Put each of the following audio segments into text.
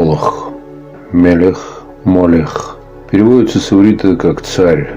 Молох, Мелех, Молех. Переводится с иврита как «царь».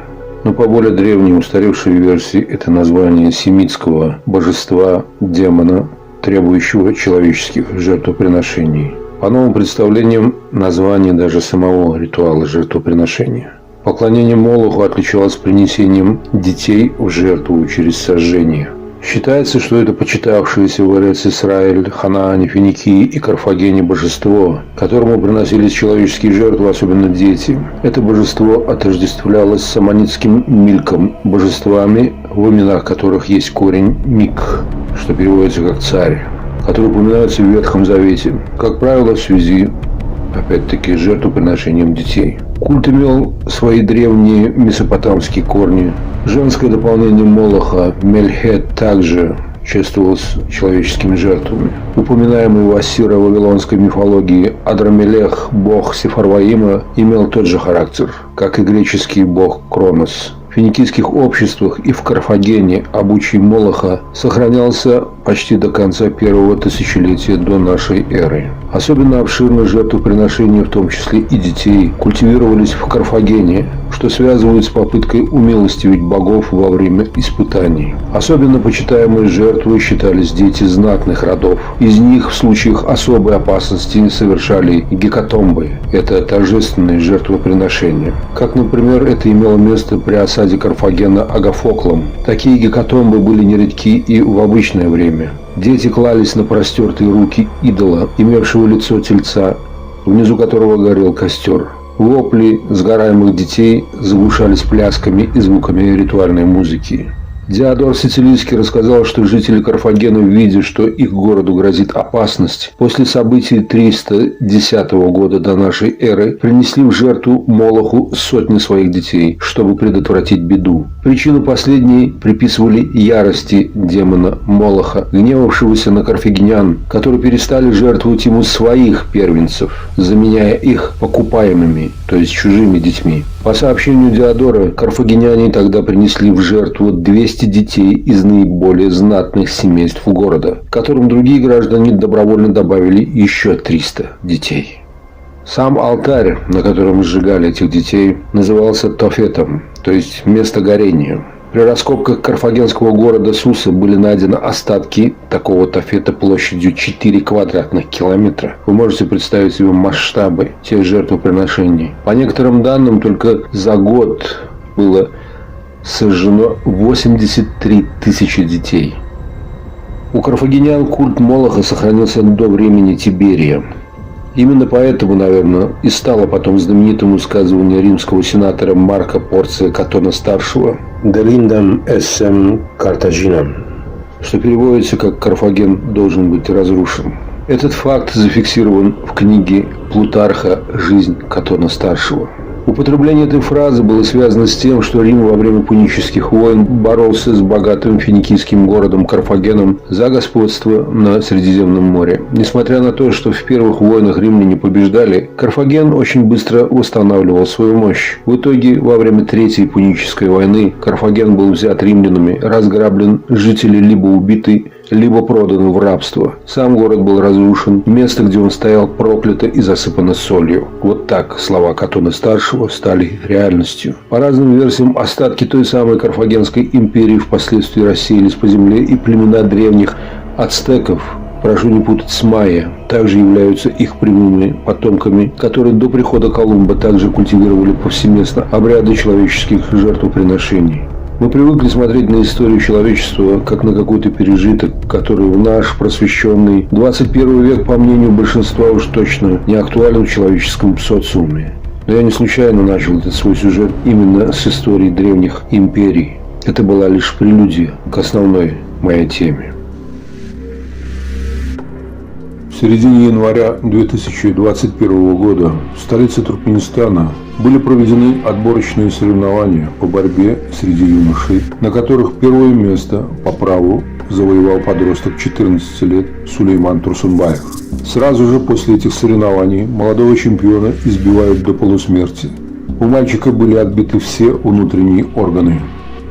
Но по более древней устаревшей версии это название семитского божества демона, требующего человеческих жертвоприношений. По новым представлениям, название даже самого ритуала жертвоприношения. Поклонение Молоху отличалось принесением детей в жертву через сожжение. Считается, что это почитавшееся в Эрец-Исраэль, Ханаане, Финикии и Карфагене божество, которому приносились человеческие жертвы, особенно дети. Это божество отождествлялось с аммонитским Милком, божествами, в именах которых есть корень Мик, что переводится как «царь», который упоминается в Ветхом Завете, как правило, в связи, опять-таки, с жертвоприношением детей. Культ имел свои древние месопотамские корни. Женское дополнение Молоха, Мельхет, также чествовалось человеческими жертвами. Упоминаемый в ассиро-вавилонской мифологии Адрамелех, бог Сефарваима, имел тот же характер, как и греческий бог Кронос. В финикийских обществах и в Карфагене обычай Молоха сохранялся почти до конца первого тысячелетия до нашей эры. Особенно обширно жертвоприношения, в том числе и детей, культивировались в Карфагене, что связывают с попыткой умилостивить богов во время испытаний. Особенно почитаемой жертвой считались дети знатных родов. Из них в случаях особой опасности совершали гекатомбы. Это торжественные жертвоприношения. Как, например, это имело место при осаде Карфагена Агафоклом. Такие гекатомбы были нередки и в обычное время. Дети клались на простертые руки идола, имевшего лицо тельца, внизу которого горел костер. Вопли сгораемых детей заглушались плясками и звуками ритуальной музыки. Диодор Сицилийский рассказал, что жители Карфагена, видя, что их городу грозит опасность, после событий 310 года до нашей эры принесли в жертву Молоху сотни своих детей, чтобы предотвратить беду. Причину последней приписывали ярости демона Молоха, гневавшегося на карфагенян, которые перестали жертвовать ему своих первенцев, заменяя их покупаемыми, то есть чужими детьми. По сообщению Диодора, карфагеняне тогда принесли в жертву 200 детей из наиболее знатных семейств города, которым другие граждане добровольно добавили еще 300 детей. Сам алтарь, на котором сжигали этих детей, назывался Тофетом, то есть место горения. При раскопках карфагенского города Суса были найдены остатки такого Тофета площадью 4 квадратных километра. Вы можете представить себе масштабы тех жертвоприношений. По некоторым данным, только за год было сожжено 83 тысячи детей. У карфагенян культ Молоха сохранился до времени Тиберия. Именно поэтому, наверное, и стало потом знаменитым высказывание римского сенатора Марка Порция Катона-старшего «Делиндам эссем Картагинам», что переводится как «Карфаген должен быть разрушен». Этот факт зафиксирован в книге Плутарха «Жизнь Катона-старшего». Употребление этой фразы было связано с тем, что Рим во время пунических войн боролся с богатым финикийским городом Карфагеном за господство на Средиземном море. Несмотря на то, что в первых войнах римляне побеждали, Карфаген очень быстро восстанавливал свою мощь. В итоге, во время Третьей пунической войны, Карфаген был взят римлянами, разграблен, жители либо убиты, либо проданы в рабство. Сам город был разрушен, место, где он стоял, проклято и засыпано солью. Вот так слова Катона-старшего стали реальностью. По разным версиям, остатки той самой Карфагенской империи впоследствии рассеялись по земле, и племена древних ацтеков, прошу не путать с майя, также являются их прямыми потомками, которые до прихода Колумба также культивировали повсеместно обряды человеческих жертвоприношений. Мы привыкли смотреть на историю человечества как на какой-то пережиток, который в наш просвещенный 21 век, по мнению большинства, уж точно не актуален в человеческом социуме. Но я не случайно начал этот свой сюжет именно с истории древних империй. Это была лишь прелюдия к основной моей теме. В середине января 2021 года в столице Туркменистана были проведены отборочные соревнования по борьбе среди юношей, на которых первое место по праву завоевал подросток 14 лет Сулейман Турсунбаев. Сразу же после этих соревнований молодого чемпиона избивают до полусмерти. У мальчика были отбиты все внутренние органы.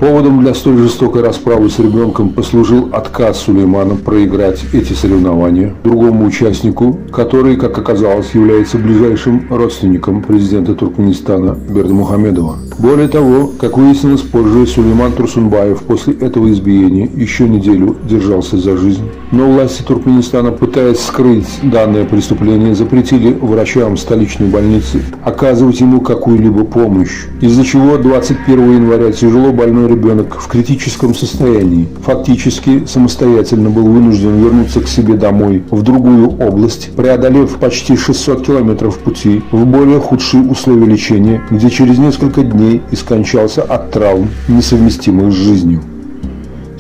Поводом для столь жестокой расправы с ребенком послужил отказ Сулеймана проиграть эти соревнования другому участнику, который, как оказалось, является ближайшим родственником президента Туркменистана Бердымухамедова. Более того, как выяснилось позже, Сулейман Турсунбаев после этого избиения еще неделю держался за жизнь. Но власти Туркменистана, пытаясь скрыть данное преступление, запретили врачам столичной больницы оказывать ему какую-либо помощь, из-за чего 21 января тяжело больной ребенок в критическом состоянии фактически самостоятельно был вынужден вернуться к себе домой в другую область, преодолев почти 600 километров пути в более худшие условия лечения, где через несколько дней и скончался от травм, несовместимых с жизнью.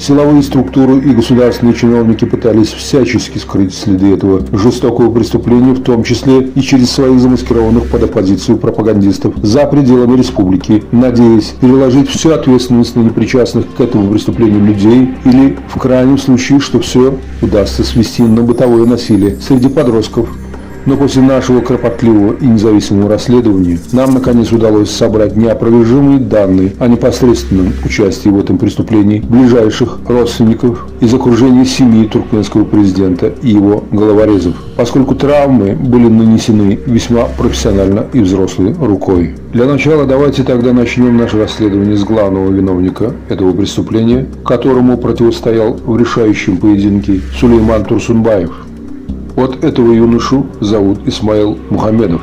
Силовые структуры и государственные чиновники пытались всячески скрыть следы этого жестокого преступления, в том числе и через своих замаскированных под оппозицию пропагандистов за пределами республики, надеясь переложить всю ответственность на непричастных к этому преступлению людей или, в крайнем случае, что все удастся свести на бытовое насилие среди подростков. Но после нашего кропотливого и независимого расследования нам наконец удалось собрать неопровержимые данные о непосредственном участии в этом преступлении ближайших родственников из окружения семьи туркменского президента и его головорезов, поскольку травмы были нанесены весьма профессионально и взрослой рукой. Для начала давайте тогда начнем наше расследование с главного виновника этого преступления, которому противостоял в решающем поединке Сулейман Турсунбаев. Вот этого юношу зовут Исмаил Мухамедов.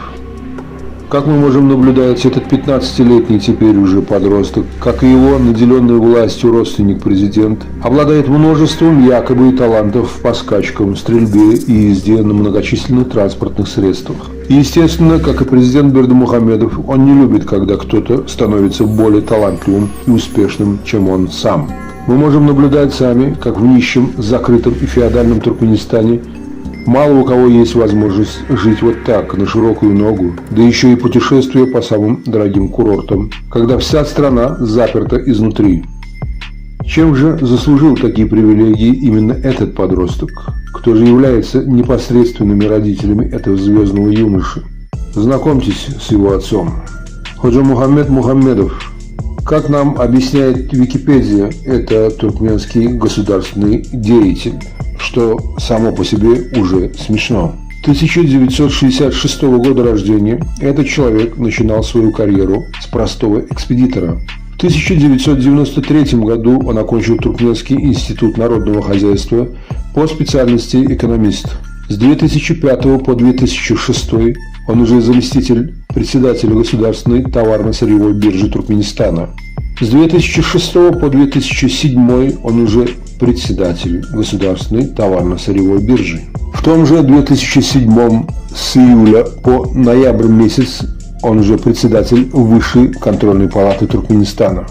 Как мы можем наблюдать, этот 15-летний теперь уже подросток, как и его наделенный властью родственник президент, обладает множеством якобы талантов по скачкам, стрельбе и езде на многочисленных транспортных средствах. И, естественно, как и президент Бердымухамедов, он не любит, когда кто-то становится более талантливым и успешным, чем он сам. Мы можем наблюдать сами, как в нищем, закрытом и феодальном Туркменистане мало у кого есть возможность жить вот так, на широкую ногу, да еще и путешествуя по самым дорогим курортам, когда вся страна заперта изнутри. Чем же заслужил такие привилегии именно этот подросток? Кто же является непосредственными родителями этого звездного юноши? Знакомьтесь с его отцом. Ходжа Мухаммед Мухаммедов. Как нам объясняет Википедия, это туркменский государственный деятель, что само по себе уже смешно. 1966 года рождения этот человек начинал свою карьеру с простого экспедитора. В 1993 году он окончил Туркменский институт народного хозяйства по специальности экономист. С 2005 по 2006 он уже заместитель председателя Государственной товарно-сырьевой биржи Туркменистана. С 2006 по 2007 он уже председатель Государственной товарно-сырьевой биржи. В том же 2007 с июля по ноябрь месяц он уже председатель Высшей контрольной палаты Туркменистана.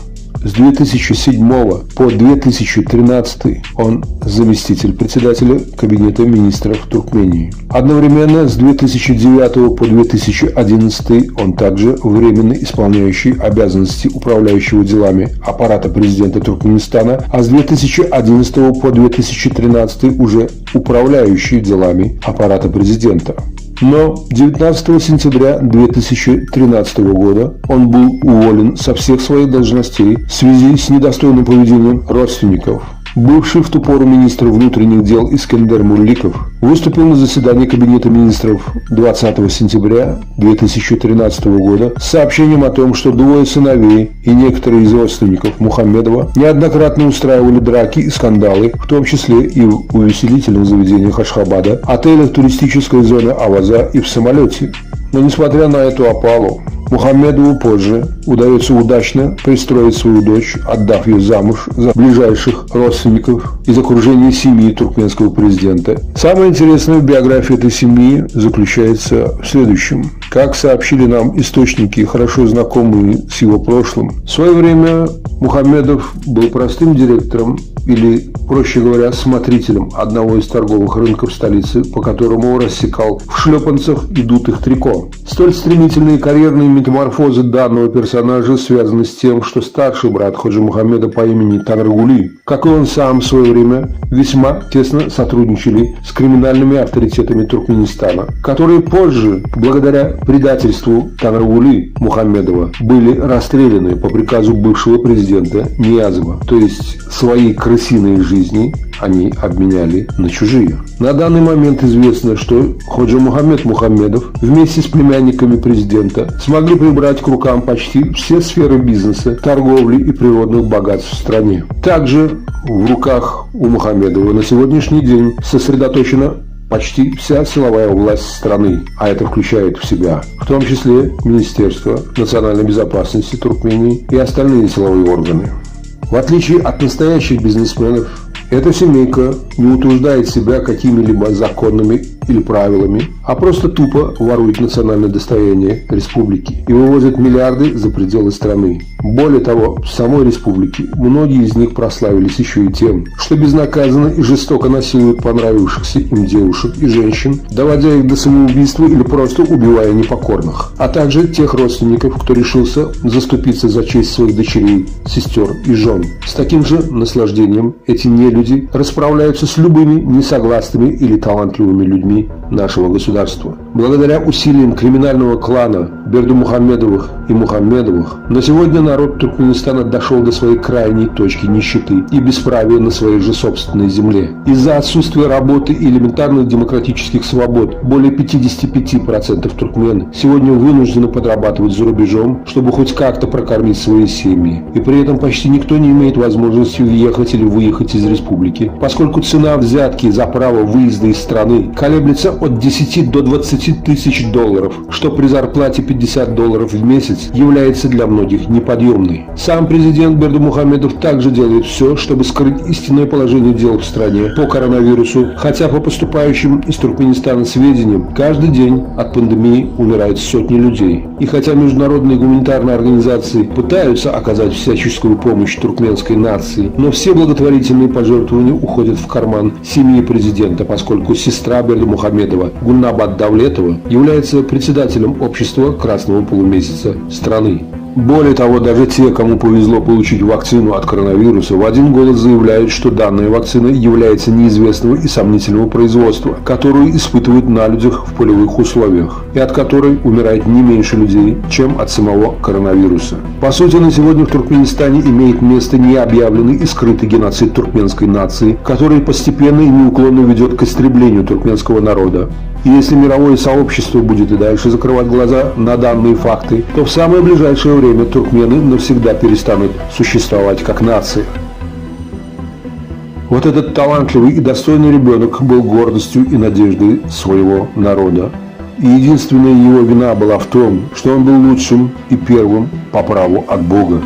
С 2007 по 2013 он заместитель председателя Кабинета министров Туркмении. Одновременно с 2009 по 2011 он также временно исполняющий обязанности управляющего делами аппарата президента Туркменистана, а с 2011 по 2013 уже управляющий делами аппарата президента. Но 19 сентября 2013 года он был уволен со всех своих должностей в связи с недостойным поведением родственников. Бывший в ту пору министр внутренних дел Искендер Мурликов выступил на заседании Кабинета министров 20 сентября 2013 года с сообщением о том, что двое сыновей и некоторые из родственников Мухаммедова неоднократно устраивали драки и скандалы, в том числе и в увеселительных заведениях Ашхабада, отелях туристической зоны Аваза и в самолете. Но несмотря на эту опалу, Мухаммедову позже удается удачно пристроить свою дочь, отдав ее замуж за ближайших родственников из окружения семьи туркменского президента. Самое интересное в биографии этой семьи заключается в следующем. Как сообщили нам источники, хорошо знакомые с его прошлым, в свое время Мухаммедов был простым директором или, проще говоря, смотрителем одного из торговых рынков столицы, по которому он рассекал в шлепанцах и дутых трико. Столь стремительные карьерные метаморфозы данного персонажа связаны с тем, что старший брат Ходжи Мухаммеда по имени Танргули, как и он сам в свое время, весьма тесно сотрудничали с криминальными авторитетами Туркменистана, которые позже, благодаря предательству Танргули Мухаммедова были расстреляны по приказу бывшего президента Ниязова. То есть свои крысиные жизни они обменяли на чужие. На данный момент известно, что Ходжа Мухаммед Мухаммедов вместе с племянниками президента смогли прибрать к рукам почти все сферы бизнеса, торговли и природных богатств в стране. Также в руках у Мухаммедова на сегодняшний день сосредоточена почти вся силовая власть страны, а это включает в себя в том числе Министерство национальной безопасности Туркмении и остальные силовые органы. В отличие от настоящих бизнесменов, эта семейка не утруждает себя какими-либо законами или правилами, а просто тупо ворует национальное достояние республики и вывозит миллиарды за пределы страны. Более того, в самой республике многие из них прославились еще и тем, что безнаказанно и жестоко насилуют понравившихся им девушек и женщин, доводя их до самоубийства или просто убивая непокорных, а также тех родственников, кто решился заступиться за честь своих дочерей, сестер и жен. С таким же наслаждением эти нелюди расправляются с любыми несогласными или талантливыми людьми нашего государства. Благодаря усилиям криминального клана Бердымухамедовых и Мухаммедовых на сегодня народ Туркменистана дошел до своей крайней точки нищеты и бесправия на своей же собственной земле. Из-за отсутствия работы и элементарных демократических свобод более 55% туркмен сегодня вынуждены подрабатывать за рубежом, чтобы хоть как-то прокормить свои семьи. И при этом почти никто не имеет возможности въехать или выехать из республики, поскольку цена взятки за право выезда из страны колеблется от 10 до 20 тысяч долларов, что при зарплате $50 в месяц является для многих неподъемной. Сам президент Бердымухамедов также делает все, чтобы скрыть истинное положение дел в стране по коронавирусу, хотя по поступающим из Туркменистана сведениям, каждый день от пандемии умирают сотни людей. И хотя международные гуманитарные организации пытаются оказать всяческую помощь туркменской нации, но все благотворительные пожертвования уходят в карман семьи президента, поскольку сестра Бердымухамедова Гульнабад Давлетова является председателем общества Красного полумесяца страны. Более того, даже те, кому повезло получить вакцину от коронавируса, в один голос заявляют, что данная вакцина является неизвестного и сомнительного производства, которую испытывают на людях в полевых условиях, и от которой умирает не меньше людей, чем от самого коронавируса. По сути, на сегодня в Туркменистане имеет место необъявленный и скрытый геноцид туркменской нации, который постепенно и неуклонно ведет к истреблению туркменского народа. И если мировое сообщество будет и дальше закрывать глаза на данные факты, то в самое ближайшее время туркмены навсегда перестанут существовать как нация. Вот этот талантливый и достойный ребенок был гордостью и надеждой своего народа. И единственная его вина была в том, что он был лучшим и первым по праву от Бога.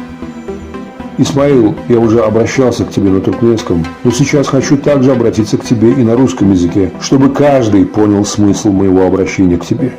Исмаил, я уже обращался к тебе на туркменском, но сейчас хочу также обратиться к тебе и на русском языке, чтобы каждый понял смысл моего обращения к тебе.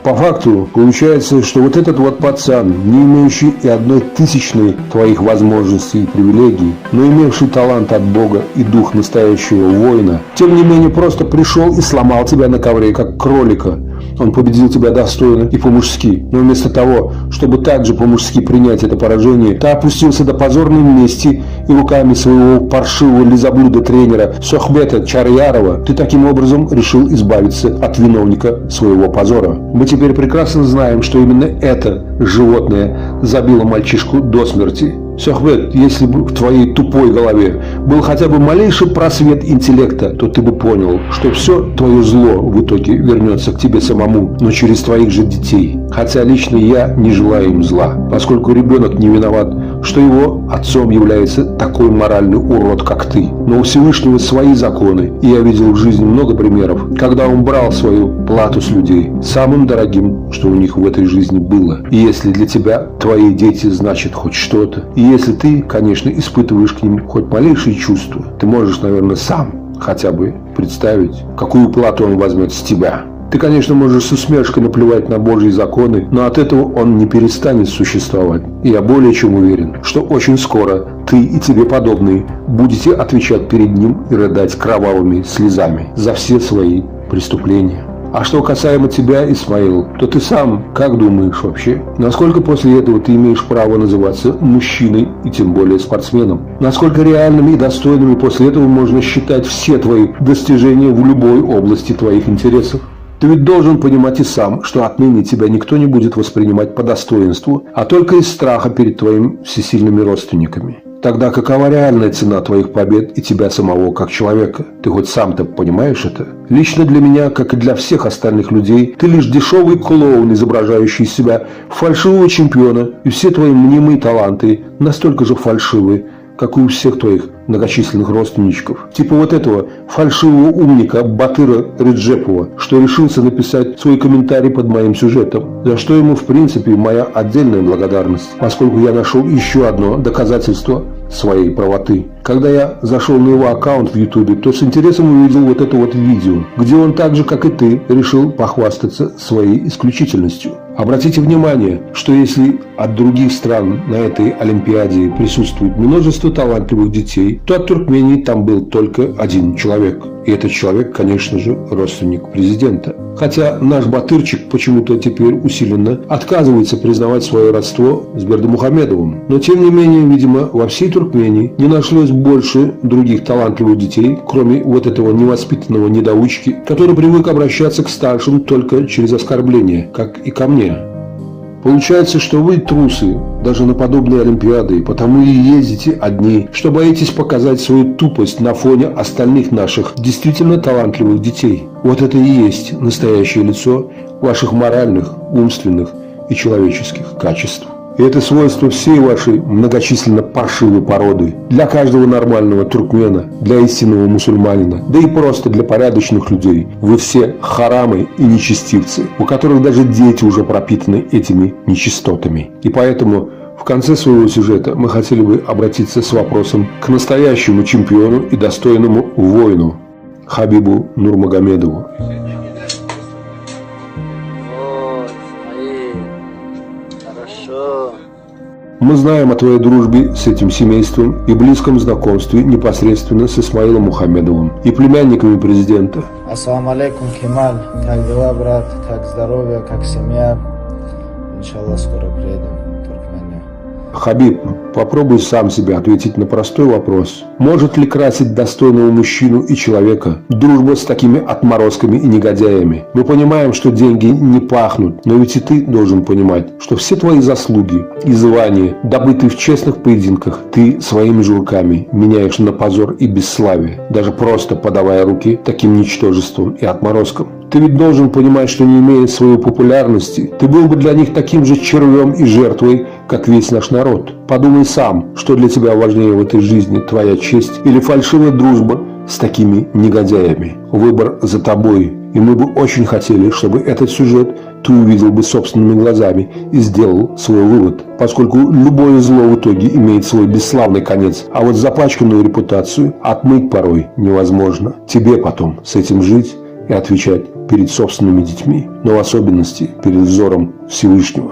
По факту получается, что вот этот вот пацан, не имеющий и 1/1000 твоих возможностей и привилегий, но имевший талант от Бога и дух настоящего воина, тем не менее просто пришел и сломал тебя на ковре, как кролика. Он победил тебя достойно и по-мужски, но вместо того, чтобы также по-мужски принять это поражение, ты опустился до позорной мести и руками своего паршивого лизоблюда тренера Сохбета Чарьярова ты таким образом решил избавиться от виновника своего позора. Мы теперь прекрасно знаем, что именно это животное забило мальчишку до смерти. Сохбет, если бы в твоей тупой голове был хотя бы малейший просвет интеллекта, то ты бы понял, что все твое зло в итоге вернется к тебе самому, но через твоих же детей. Хотя лично я не желаю им зла, поскольку ребенок не виноват, что его отцом является такой моральный урод, как ты. Но у Всевышнего свои законы, и я видел в жизни много примеров, когда он брал свою плату с людей, самым дорогим, что у них в этой жизни было. И если для тебя твои дети значат хоть что-то, и если ты, конечно, испытываешь к ним хоть малейшие чувства, ты можешь, наверное, сам хотя бы представить, какую плату он возьмет с тебя. Ты, конечно, можешь с усмешкой наплевать на Божьи законы, но от этого он не перестанет существовать. И я более чем уверен, что очень скоро ты и тебе подобные будете отвечать перед ним и рыдать кровавыми слезами за все свои преступления. А что касаемо тебя, Исмаил, то ты сам как думаешь вообще? Насколько после этого ты имеешь право называться мужчиной и тем более спортсменом? Насколько реальными и достойными после этого можно считать все твои достижения в любой области твоих интересов? Ты ведь должен понимать и сам, что отныне тебя никто не будет воспринимать по достоинству, а только из страха перед твоими всесильными родственниками. Тогда какова реальная цена твоих побед и тебя самого как человека? Ты хоть сам-то понимаешь это? Лично для меня, как и для всех остальных людей, ты лишь дешевый клоун, изображающий из себя фальшивого чемпиона, и все твои мнимые таланты настолько же фальшивы, как и у всех твоих многочисленных родственничков. Типа вот этого фальшивого умника Батыра Реджепова, что решился написать свой комментарий под моим сюжетом, за что ему в принципе моя отдельная благодарность, поскольку я нашел еще одно доказательство своей правоты. Когда я зашел на его аккаунт в Ютубе, то с интересом увидел вот это вот видео, где он так же, как и ты, решил похвастаться своей исключительностью. Обратите внимание, что если от других стран на этой Олимпиаде присутствует множество талантливых детей, то от Туркмении там был только один человек. И этот человек, конечно же, родственник президента. Хотя наш Батырчик почему-то теперь усиленно отказывается признавать свое родство с Бердымухамедовым. Но тем не менее, видимо, во всей Туркмении не нашлось больше других талантливых детей, кроме вот этого невоспитанного недоучки, который привык обращаться к старшим только через оскорбления, как и ко мне. Получается, что вы трусы, даже на подобные Олимпиады, потому и ездите одни, что боитесь показать свою тупость на фоне остальных наших действительно талантливых детей. Вот это и есть настоящее лицо ваших моральных, умственных и человеческих качеств. И это свойство всей вашей многочисленно паршивой породы. Для каждого нормального туркмена, для истинного мусульманина, да и просто для порядочных людей. Вы все харамы и нечестивцы, у которых даже дети уже пропитаны этими нечистотами. И поэтому в конце своего сюжета мы хотели бы обратиться с вопросом к настоящему чемпиону и достойному воину Хабибу Нурмагомедову. Мы знаем о твоей дружбе с этим семейством и близком знакомстве непосредственно с Исмаилом Мухамедовым и племянниками президента. Ассаламу алейкум, Кемаль. Как дела, брат? Как здоровье, как семья? Иншаллах, скоро приедем в Туркмению. Хабиб, попробуй сам себе ответить на простой вопрос. Может ли красить достойного мужчину и человека дружба с такими отморозками и негодяями? Мы понимаем, что деньги не пахнут, но ведь и ты должен понимать, что все твои заслуги и звания, добытые в честных поединках, ты своими же руками меняешь на позор и бесславие, даже просто подавая руки таким ничтожествам и отморозкам. Ты ведь должен понимать, что не имея своей популярности, ты был бы для них таким же червем и жертвой, как весь наш народ. Подумай сам, что для тебя важнее в этой жизни, твоя честь или фальшивая дружба с такими негодяями. Выбор за тобой, и мы бы очень хотели, чтобы этот сюжет ты увидел бы собственными глазами и сделал свой вывод, поскольку любое зло в итоге имеет свой бесславный конец, а вот запачканную репутацию отмыть порой невозможно. Тебе потом с этим жить и отвечать перед собственными детьми, но в особенности перед взором Всевышнего.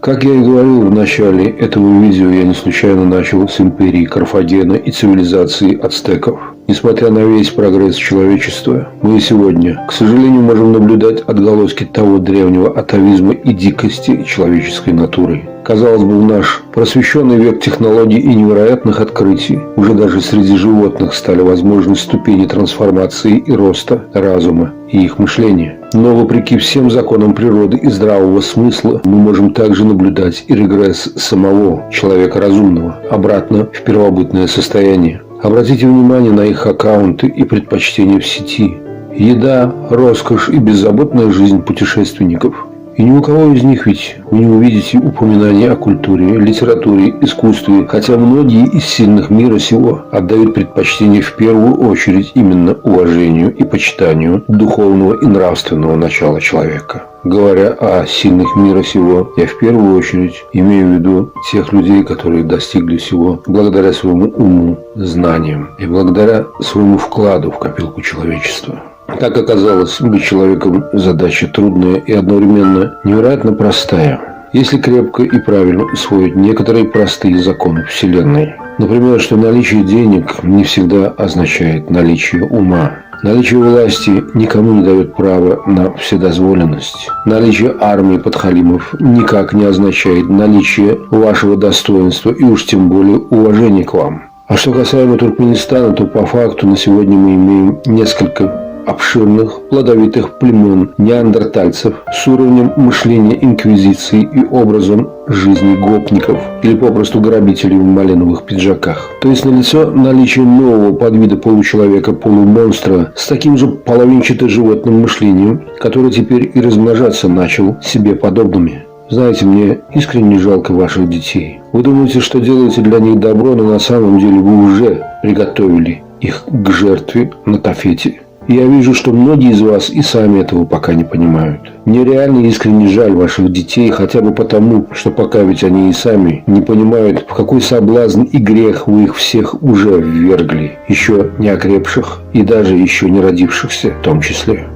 Как я и говорил в начале этого видео, я не случайно начал с империи Карфагена и цивилизации ацтеков. Несмотря на весь прогресс человечества, мы и сегодня, к сожалению, можем наблюдать отголоски того древнего атавизма и дикости человеческой натуры. Казалось бы, в наш просвещенный век технологий и невероятных открытий уже даже среди животных стали возможны ступени трансформации и роста разума и их мышления. Но вопреки всем законам природы и здравого смысла мы можем также наблюдать и регресс самого человека разумного обратно в первобытное состояние. Обратите внимание на их аккаунты и предпочтения в сети. Еда, роскошь и беззаботная жизнь путешественников. И ни у кого из них ведь вы не увидите упоминаний о культуре, литературе, искусстве, хотя многие из сильных мира сего отдают предпочтение в первую очередь именно уважению и почитанию духовного и нравственного начала человека. Говоря о сильных мира сего, я в первую очередь имею в виду тех людей, которые достигли всего благодаря своему уму, знаниям и благодаря своему вкладу в копилку человечества. Как оказалось, быть человеком – задача трудная и одновременно невероятно простая, если крепко и правильно усвоить некоторые простые законы Вселенной. Например, что наличие денег не всегда означает наличие ума. Наличие власти никому не дает права на вседозволенность. Наличие армии подхалимов никак не означает наличие вашего достоинства и уж тем более уважения к вам. А что касаемо Туркменистана, то по факту на сегодня мы имеем несколько обширных, плодовитых племен неандертальцев с уровнем мышления инквизиции и образом жизни гопников или попросту грабителей в малиновых пиджаках. То есть налицо наличие нового подвида получеловека-полумонстра с таким же половинчато-животным мышлением, который теперь и размножаться начал себе подобными. Знаете, мне искренне жалко ваших детей. Вы думаете, что делаете для них добро, но на самом деле вы уже приготовили их к жертве на тафете. И я вижу, что многие из вас и сами этого пока не понимают. Мне реально искренне жаль ваших детей, хотя бы потому, что пока ведь они и сами не понимают, в какой соблазн и грех вы их всех уже ввергли, еще не окрепших и даже еще не родившихся в том числе.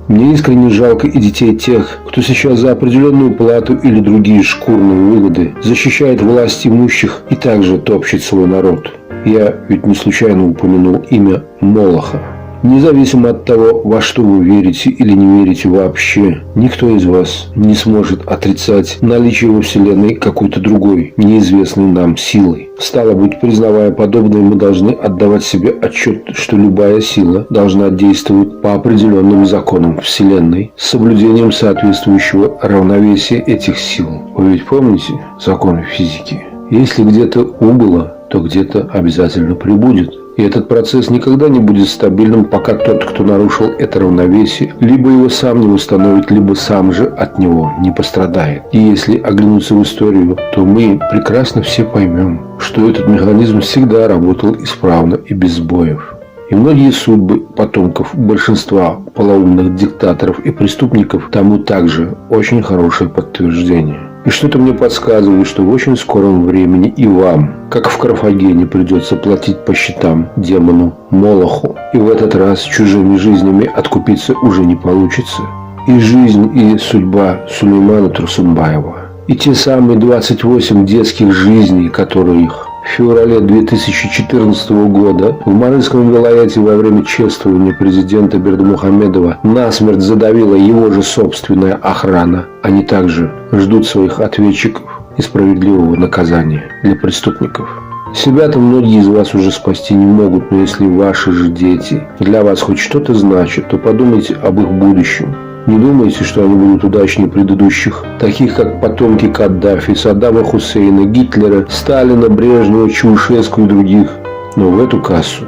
Мне искренне жалко и детей тех, кто сейчас за определенную плату или другие шкурные выгоды защищает власть имущих и также топчет свой народ. Я ведь не случайно упомянул имя Молоха. Независимо от того, во что вы верите или не верите вообще, никто из вас не сможет отрицать наличие во Вселенной какой-то другой, неизвестной нам силы. Стало быть, признавая подобное, мы должны отдавать себе отчет, что любая сила должна действовать по определенным законам Вселенной с соблюдением соответствующего равновесия этих сил. Вы ведь помните законы физики? Если где-то убыло, то где-то обязательно прибудет. И этот процесс никогда не будет стабильным, пока тот, кто нарушил это равновесие, либо его сам не восстановит, либо сам же от него не пострадает. И если оглянуться в историю, то мы прекрасно все поймем, что этот механизм всегда работал исправно и без сбоев. И многие судьбы потомков большинства полоумных диктаторов и преступников тому также очень хорошее подтверждение. И что-то мне подсказывает, что в очень скором времени и вам, как в Карфагене, придется платить по счетам демону Молоху. И в этот раз чужими жизнями откупиться уже не получится. И жизнь, и судьба Сулеймана Турсунбаева, и те самые 28 детских жизней, которых в феврале 2014 года в Марынском вилаяте во время чествования президента Бердымухамедова насмерть задавила его же собственная охрана. Они также ждут своих ответчиков и справедливого наказания для преступников. Себя-то многие из вас уже спасти не могут, но если ваши же дети для вас хоть что-то значат, то подумайте об их будущем. Не думайте, что они будут удачнее предыдущих, таких как потомки Каддафи, Саддама Хусейна, Гитлера, Сталина, Брежнева, Чаушеску и других. Но в эту кассу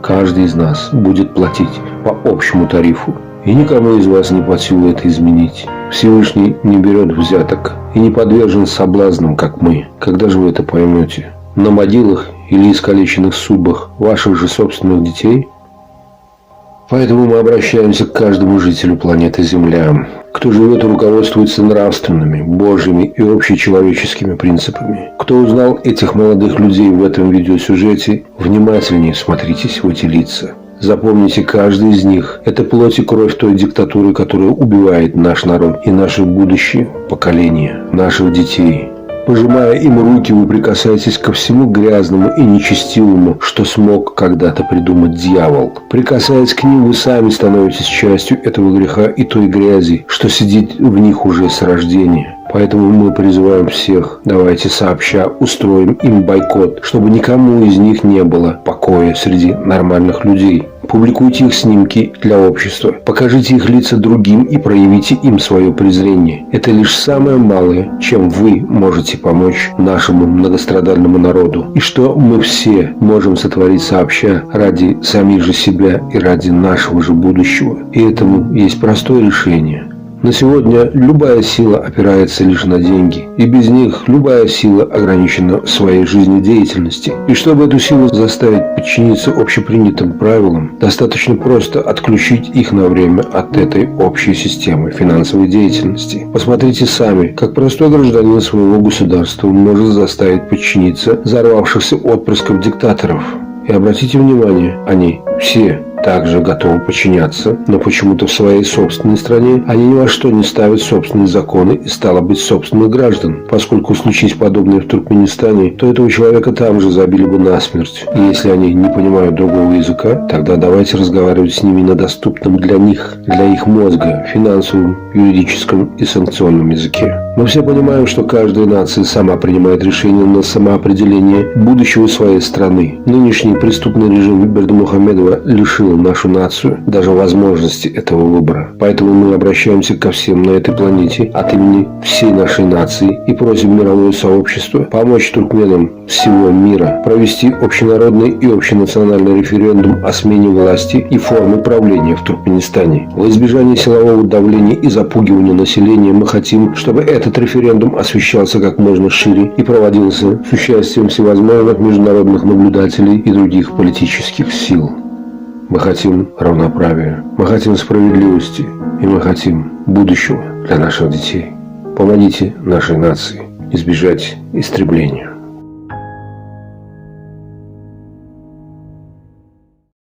каждый из нас будет платить по общему тарифу. И никому из вас не под силу это изменить. Всевышний не берет взяток и не подвержен соблазнам, как мы. Когда же вы это поймете? На могилах или искалеченных судьбах ваших же собственных детей? Поэтому мы обращаемся к каждому жителю планеты Земля, кто живет и руководствуется нравственными, божьими и общечеловеческими принципами. Кто узнал этих молодых людей в этом видеосюжете, внимательнее всмотритесь в эти лица. Запомните, каждый из них – это плоть и кровь той диктатуры, которая убивает наш народ и наше будущее поколение, наших детей. Пожимая им руки, вы прикасаетесь ко всему грязному и нечестивому, что смог когда-то придумать дьявол. Прикасаясь к ним, вы сами становитесь частью этого греха и той грязи, что сидит в них уже с рождения. Поэтому мы призываем всех, давайте сообща устроим им бойкот, чтобы никому из них не было покоя среди нормальных людей. Публикуйте их снимки для общества, покажите их лица другим и проявите им свое презрение. Это лишь самое малое, чем вы можете помочь нашему многострадальному народу. И что мы все можем сотворить сообща ради самих же себя и ради нашего же будущего. И этому есть простое решение. На сегодня любая сила опирается лишь на деньги, и без них любая сила ограничена в своей жизнедеятельности. И чтобы эту силу заставить подчиниться общепринятым правилам, достаточно просто отключить их на время от этой общей системы финансовой деятельности. Посмотрите сами, как простой гражданин своего государства может заставить подчиниться взорвавшихся отпрысков диктаторов. И обратите внимание, они все также готовы подчиняться, но почему-то в своей собственной стране они ни во что не ставят собственные законы и, стало быть, собственных граждан. Поскольку случись подобное в Туркменистане, то этого человека там же забили бы насмерть. И если они не понимают другого языка, тогда давайте разговаривать с ними на доступном для них, для их мозга, финансовом, юридическом и санкционном языке. Мы все понимаем, что каждая нация сама принимает решение на самоопределение будущего своей страны. Нынешний преступный режим Бердымухамедова лишил лишил нашу нацию даже возможности этого выбора. Поэтому мы обращаемся ко всем на этой планете от имени всей нашей нации и просим мировое сообщество помочь туркменам всего мира провести общенародный и общенациональный референдум о смене власти и формы правления в Туркменистане. Во избежание силового давления и запугивания населения мы хотим, чтобы этот референдум освещался как можно шире и проводился с участием всевозможных международных наблюдателей и других политических сил. Мы хотим равноправия, мы хотим справедливости и мы хотим будущего для наших детей. Помогите нашей нации избежать истребления.